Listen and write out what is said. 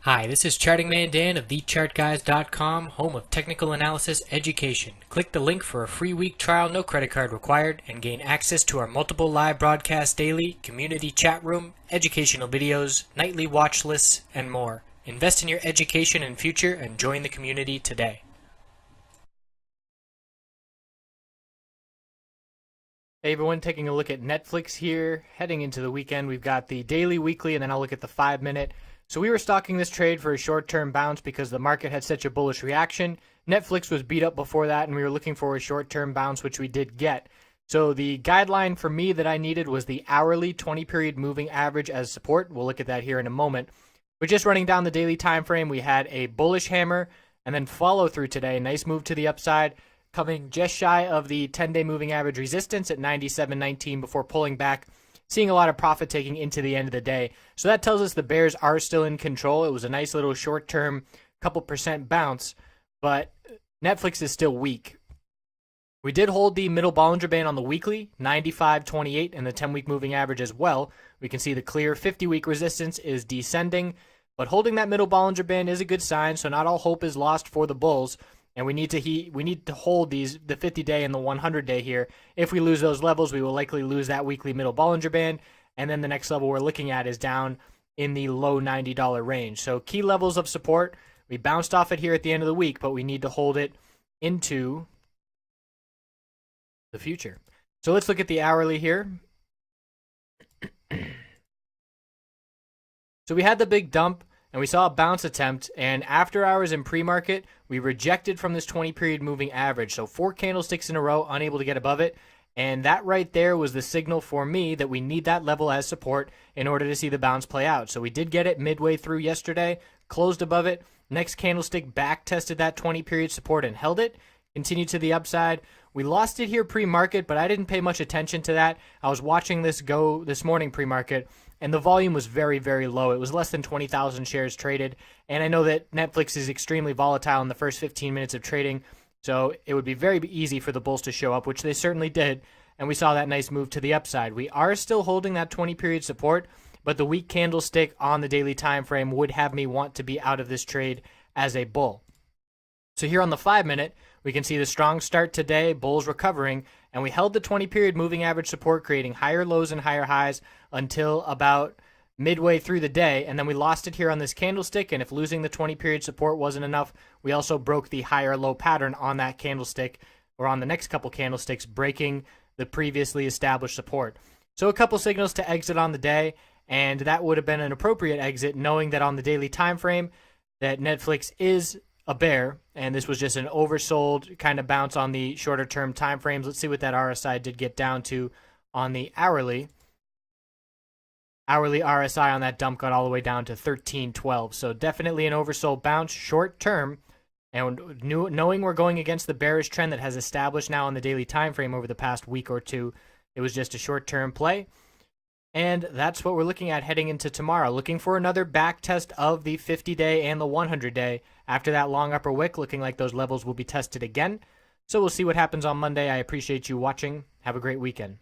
Hi, this is Charting Man Dan of TheChartGuys.com, home of technical analysis education. Click the link for a free week trial, no credit card required, and gain access to our multiple live broadcasts daily, community chat room, educational videos, nightly watch lists, and more. Invest in your education and future and join the community today. Hey everyone, taking a look at Netflix here. Heading into the weekend, we've got the daily, weekly, and then I'll look at the 5-minute. So we were stalking this trade for a short-term bounce because the market had such a bullish reaction. Netflix was beat up before that, and we were looking for a short-term bounce, which we did get. So the guideline for me that I needed was the hourly 20-period moving average as support. We'll look at that here in a moment. But just running down the daily time frame, we had a bullish hammer and then follow through today. Nice move to the upside, coming just shy of the 10-day moving average resistance at 97.19 before pulling back, seeing a lot of profit taking into the end of the day. So that tells us the bears are still in control. It was a nice little short-term couple percent bounce, but Netflix is still weak. We did hold the middle Bollinger Band on the weekly, 95.28, and the 10-week moving average as well. We can see the clear 50-week resistance is descending, but holding that middle Bollinger Band is a good sign, so not all hope is lost for the bulls. And we need to hold the 50-day and the 100-day here. If we lose those levels, we will likely lose that weekly middle Bollinger Band. And then the next level we're looking at is down in the low $90 range. So key levels of support. We bounced off it here at the end of the week, but we need to hold it into the future. So let's look at the hourly here. So we had the big dump, and we saw a bounce attempt, and after hours in pre-market, we rejected from this 20-period moving average. So 4 candlesticks in a row, unable to get above it. And that right there was the signal for me that we need that level as support in order to see the bounce play out. So we did get it midway through yesterday, closed above it. Next candlestick back tested that 20-period support and held it. Continued to the upside. We lost it here pre-market, but I didn't pay much attention to that. I was watching this go this morning pre-market, and the volume was very, very low. It was less than 20,000 shares traded. And I know that Netflix is extremely volatile in the first 15 minutes of trading, so it would be very easy for the bulls to show up, which they certainly did. And we saw that nice move to the upside. We are still holding that 20-period support, but the weak candlestick on the daily time frame would have me want to be out of this trade as a bull. So here on the 5-minute, we can see the strong start today, bulls recovering, and we held the 20-period moving average support, creating higher lows and higher highs until about midway through the day, and then we lost it here on this candlestick, and if losing the 20-period support wasn't enough, we also broke the higher low pattern on that candlestick, or on the next couple candlesticks, breaking the previously established support. So a couple signals to exit on the day, and that would have been an appropriate exit, knowing that on the daily time frame that Netflix is a bear, and this was just an oversold kind of bounce on the shorter term time frames. Let's see what that RSI did get down to on the hourly. Hourly RSI on that dump got all the way down to 13.12. So definitely an oversold bounce short term, and knowing we're going against the bearish trend that has established now on the daily time frame over the past week or two, it was just a short term play. And that's what we're looking at heading into tomorrow. Looking for another back test of the 50-day and the 100-day. After that long upper wick, looking like those levels will be tested again. So we'll see what happens on Monday. I appreciate you watching. Have a great weekend.